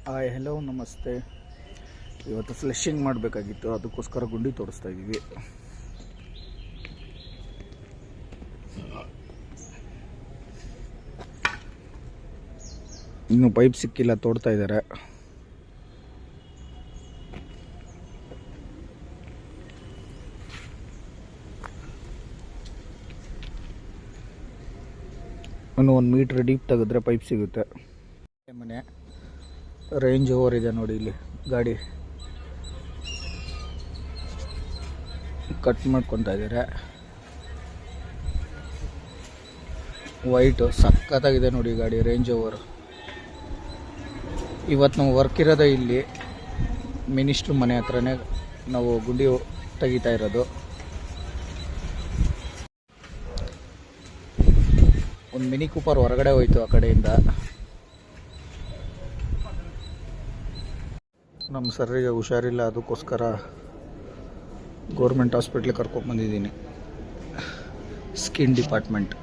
Hi hello ನಮಸ್ತೆ. ಇವತ್ತು ಫ್ಲೆಶಿಂಗ್ ಮಾಡಬೇಕಾಗಿತ್ತು, ಅದಕ್ಕೋಸ್ಕರ ಗುಂಡಿ ತೋರಿಸ್ತಾ ಇದ್ದೀವಿ. ಇನ್ನು ಪೈಪ್ ಸಿಕ್ಕಿಲ್ಲ, ತೋಡ್ತಾ ಇದ್ದಾರೆ. ಇನ್ನು 1 ಮೀಟ್ರ್ ಡೀಪ್ ತೆಗೆದ್ರೆ ಪೈಪ್ ಸಿಗುತ್ತೆ. ಮನೆ ರೇಂಜ್ ಓವರ್ ಇದೆ ನೋಡಿ, ಇಲ್ಲಿ ಗಾಡಿ ಕಟ್ ಮಾಡ್ಕೊತಾ ಇದ್ದಾರೆ. ವೈಟು ಸಖತ್ತಾಗಿದೆ ನೋಡಿ ಗಾಡಿ, ರೇಂಜ್ ಓವರ್. ಇವತ್ತು ನಾವು ವರ್ಕ್ ಇರೋದೇ ಇಲ್ಲಿ ಮಿನಿಸ್ಟ್ರ್ ಮನೆ ಹತ್ರನೇ ನಾವು ಗುಂಡಿ ತೆಗಿತಾ ಇರೋದು. ಒಂದು ಮಿನಿ ಕೂಪರ್ ಹೊರಗಡೆ ಹೋಯ್ತು ಆ ಕಡೆಯಿಂದ. ನಮ್ಮ ಸರ್ರಿಗೆ ಹುಷಾರಿಲ್ಲ, ಅದಕ್ಕೋಸ್ಕರ ಗೌರ್ಮೆಂಟ್ ಹಾಸ್ಪಿಟ್ಲಿಗೆ ಕರ್ಕೊಂಡ್ಬಂದಿದ್ದೀನಿ, ಸ್ಕಿನ್ ಡಿಪಾರ್ಟ್ಮೆಂಟ್.